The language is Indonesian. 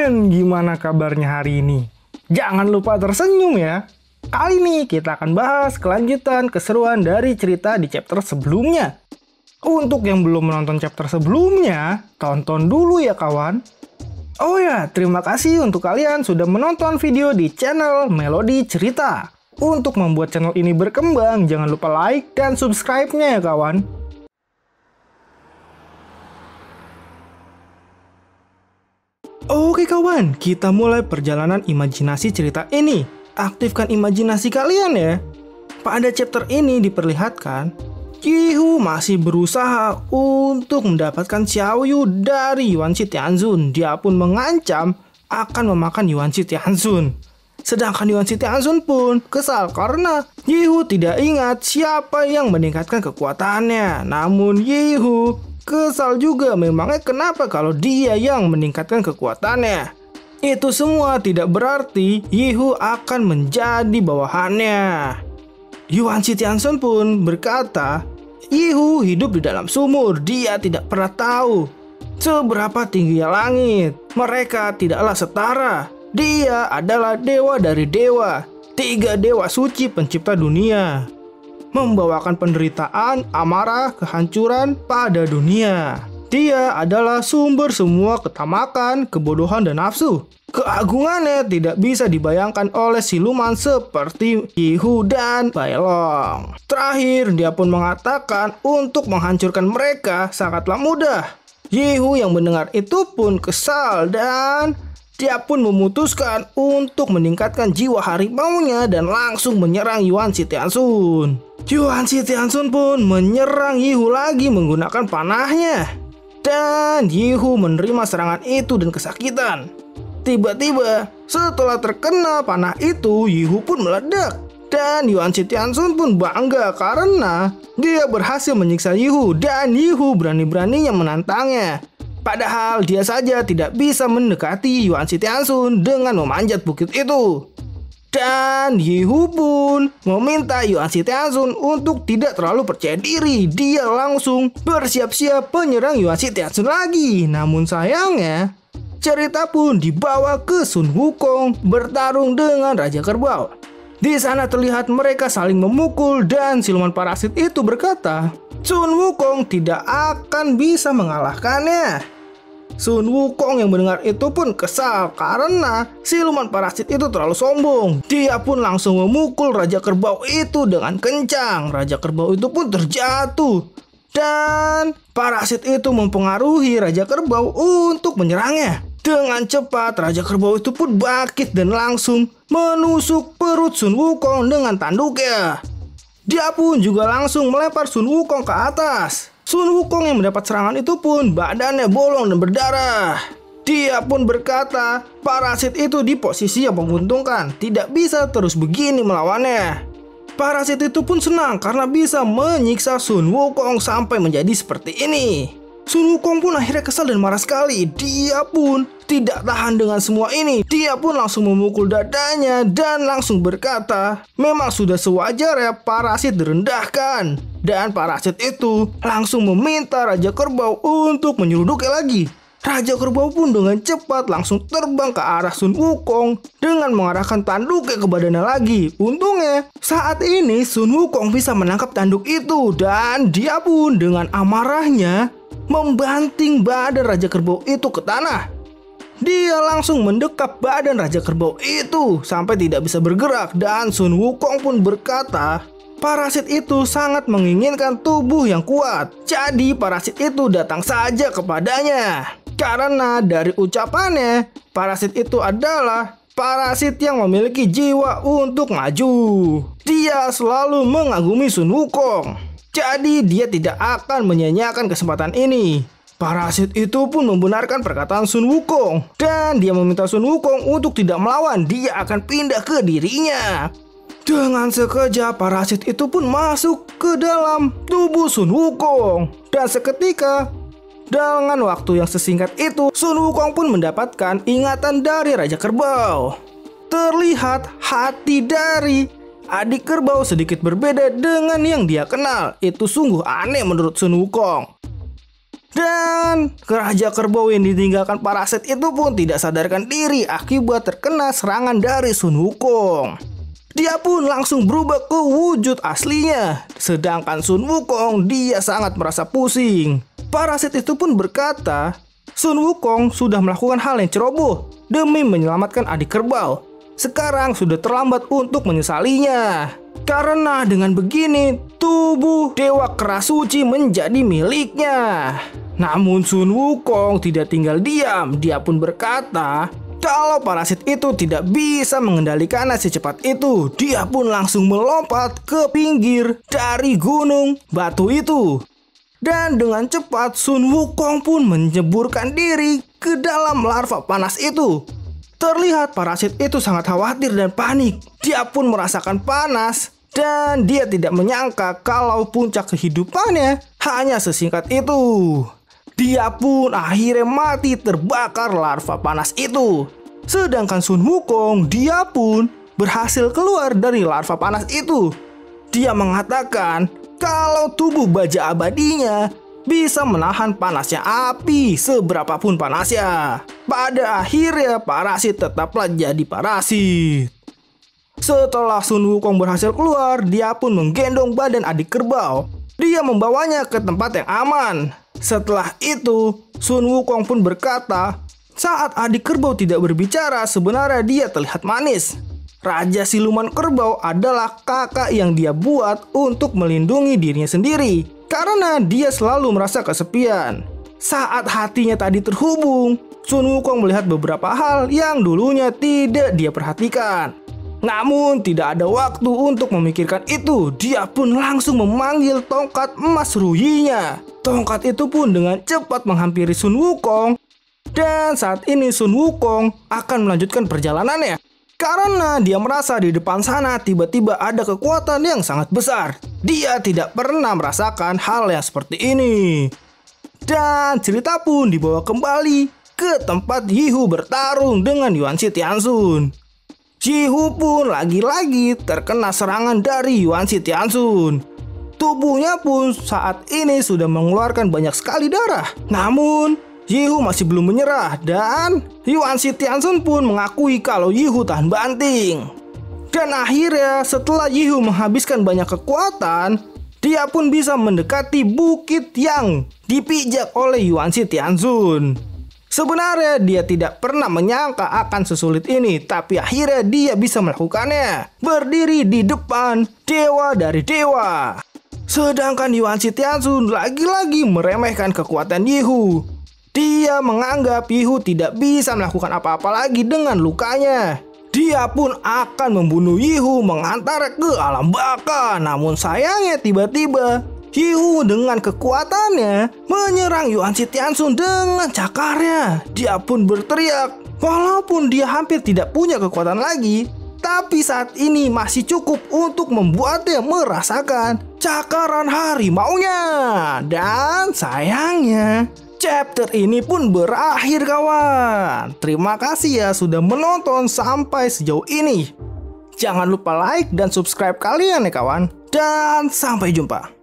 Men, gimana kabarnya hari ini? Jangan lupa tersenyum ya. Kali ini kita akan bahas kelanjutan keseruan dari cerita di chapter sebelumnya. Untuk yang belum menonton chapter sebelumnya, tonton dulu ya kawan. Oh ya, terima kasih untuk kalian sudah menonton video di channel Melody Cerita. Untuk membuat channel ini berkembang, jangan lupa like dan subscribe-nya ya kawan. Oke kawan, kita mulai perjalanan imajinasi cerita ini. Aktifkan imajinasi kalian ya. Pada chapter ini diperlihatkan, Yihu masih berusaha untuk mendapatkan Xiaoyu dari Yuan Shi Tianzun. Dia pun mengancam akan memakan Yuan Shi Tianzun. Sedangkan Yuan Shi Tianzun pun kesal karena Yihu tidak ingat siapa yang meningkatkan kekuatannya. Namun Yihu kesal juga, memangnya kenapa kalau dia yang meningkatkan kekuatannya. Itu semua tidak berarti Yihu akan menjadi bawahannya. Yuan Shi Tianzun pun berkata, Yihu hidup di dalam sumur, dia tidak pernah tahu seberapa tingginya langit. Mereka tidaklah setara. Dia adalah dewa dari dewa, 3 dewa suci pencipta dunia, membawakan penderitaan, amarah, kehancuran pada dunia. Dia adalah sumber semua ketamakan, kebodohan, dan nafsu. Keagungannya tidak bisa dibayangkan oleh siluman seperti Yihu dan Bailong. Terakhir, dia pun mengatakan untuk menghancurkan mereka sangatlah mudah. Yihu yang mendengar itu pun kesal dan dia pun memutuskan untuk meningkatkan jiwa harimaunya dan langsung menyerang Yuan Shi Tianzun. Yuan Shi Tianzun pun menyerang Yihu lagi menggunakan panahnya. Dan Yihu menerima serangan itu dan kesakitan. Tiba-tiba setelah terkena panah itu, Yihu pun meledak. Dan Yuan Shi Tianzun pun bangga karena dia berhasil menyiksa Yihu dan Yihu berani-beraninya menantangnya. Padahal dia saja tidak bisa mendekati Yuan Shi Tianzun dengan memanjat bukit itu. Dan Yihu pun meminta Yuan Shi Tianzun untuk tidak terlalu percaya diri. Dia langsung bersiap-siap menyerang Yuan Shi Tianzun lagi. Namun sayangnya, cerita pun dibawa ke Sun Wukong bertarung dengan Raja Kerbau. Di sana terlihat mereka saling memukul dan siluman parasit itu berkata, Sun Wukong tidak akan bisa mengalahkannya. Sun Wukong yang mendengar itu pun kesal karena siluman parasit itu terlalu sombong. Dia pun langsung memukul Raja Kerbau itu dengan kencang. Raja Kerbau itu pun terjatuh. Dan parasit itu mempengaruhi Raja Kerbau untuk menyerangnya. Dengan cepat Raja Kerbau itu pun bangkit dan langsung menusuk perut Sun Wukong dengan tanduknya. Dia pun juga langsung melempar Sun Wukong ke atas. Sun Wukong yang mendapat serangan itu pun badannya bolong dan berdarah. Dia pun berkata, parasit itu di posisi yang menguntungkan, tidak bisa terus begini melawannya. Parasit itu pun senang karena bisa menyiksa Sun Wukong sampai menjadi seperti ini. Sun Wukong pun akhirnya kesal dan marah sekali. Dia pun tidak tahan dengan semua ini. Dia pun langsung memukul dadanya dan langsung berkata, memang sudah sewajarnya parasit direndahkan. Dan parasit itu langsung meminta Raja Kerbau untuk menyeruduknya lagi. Raja Kerbau pun dengan cepat langsung terbang ke arah Sun Wukong dengan mengarahkan tanduknya ke badannya lagi. Untungnya saat ini Sun Wukong bisa menangkap tanduk itu dan dia pun dengan amarahnya membanting badan Raja Kerbau itu ke tanah. Dia langsung mendekap badan Raja Kerbau itu sampai tidak bisa bergerak dan Sun Wukong pun berkata, parasit itu sangat menginginkan tubuh yang kuat. Jadi parasit itu datang saja kepadanya. Karena dari ucapannya, parasit itu adalah parasit yang memiliki jiwa untuk maju. Dia selalu mengagumi Sun Wukong. Jadi dia tidak akan menyia-nyiakan kesempatan ini. Parasit itu pun membenarkan perkataan Sun Wukong. Dan dia meminta Sun Wukong untuk tidak melawan. Dia akan pindah ke dirinya. Dengan sekejap parasit itu pun masuk ke dalam tubuh Sun Wukong. Dan seketika, dengan waktu yang sesingkat itu, Sun Wukong pun mendapatkan ingatan dari Raja Kerbau. Terlihat hati dari adik kerbau sedikit berbeda dengan yang dia kenal. Itu sungguh aneh menurut Sun Wukong. Dan Raja Kerbau yang ditinggalkan parasit itu pun tidak sadarkan diri akibat terkena serangan dari Sun Wukong. Dia pun langsung berubah ke wujud aslinya. Sedangkan Sun Wukong dia sangat merasa pusing. Parasit itu pun berkata, Sun Wukong sudah melakukan hal yang ceroboh demi menyelamatkan adik kerbau. Sekarang sudah terlambat untuk menyesalinya. Karena dengan begini, tubuh Dewa Kerasuci menjadi miliknya. Namun Sun Wukong tidak tinggal diam. Dia pun berkata, kalau parasit itu tidak bisa mengendalikannya secepat itu, dia pun langsung melompat ke pinggir dari gunung batu itu. Dan dengan cepat Sun Wukong pun menjeburkan diri ke dalam larva panas itu. Terlihat parasit itu sangat khawatir dan panik. Dia pun merasakan panas dan dia tidak menyangka kalau puncak kehidupannya hanya sesingkat itu. Dia pun akhirnya mati terbakar larva panas itu. Sedangkan Sun Wukong dia pun berhasil keluar dari larva panas itu. Dia mengatakan kalau tubuh baja abadinya bisa menahan panasnya api seberapapun panasnya. Pada akhirnya parasit tetaplah jadi parasit. Setelah Sun Wukong berhasil keluar, dia pun menggendong badan adik kerbau. Dia membawanya ke tempat yang aman. Setelah itu, Sun Wukong pun berkata, saat adik kerbau tidak berbicara, sebenarnya dia terlihat manis. Raja Siluman Kerbau adalah kakak yang dia buat untuk melindungi dirinya sendiri. Karena dia selalu merasa kesepian. Saat hatinya tadi terhubung, Sun Wukong melihat beberapa hal yang dulunya tidak dia perhatikan. Namun tidak ada waktu untuk memikirkan itu. Dia pun langsung memanggil tongkat emas Ruyi-nya. Tongkat itu pun dengan cepat menghampiri Sun Wukong. Dan saat ini Sun Wukong akan melanjutkan perjalanannya. Karena dia merasa di depan sana tiba-tiba ada kekuatan yang sangat besar. Dia tidak pernah merasakan hal yang seperti ini. Dan cerita pun dibawa kembali ke tempat Yihu bertarung dengan Yuan Shi Tianxun. Yihu pun lagi-lagi terkena serangan dari Yuan Shi Tianxun. Tubuhnya pun saat ini sudah mengeluarkan banyak sekali darah. Namun Yihu masih belum menyerah dan Yuan Shi Tianxun pun mengakui kalau Yihu tahan banting. Dan akhirnya setelah Yihu menghabiskan banyak kekuatan, dia pun bisa mendekati bukit yang dipijak oleh Yuan Shi Tianxun. Sebenarnya dia tidak pernah menyangka akan sesulit ini, tapi akhirnya dia bisa melakukannya. Berdiri di depan dewa dari dewa. Sedangkan Yuan Shi Tianxun lagi-lagi meremehkan kekuatan Yihu. Dia menganggap Yihu tidak bisa melakukan apa-apa lagi dengan lukanya. Dia pun akan membunuh Yihu mengantarnya ke alam baka. Namun sayangnya tiba-tiba Yihu dengan kekuatannya menyerang Yuan Shi Tianxun dengan cakarnya. Dia pun berteriak. Walaupun dia hampir tidak punya kekuatan lagi, tapi saat ini masih cukup untuk membuatnya merasakan cakaran harimaunya. Dan sayangnya chapter ini pun berakhir kawan. Terima kasih ya sudah menonton sampai sejauh ini. Jangan lupa like dan subscribe kalian ya kawan. Dan sampai jumpa.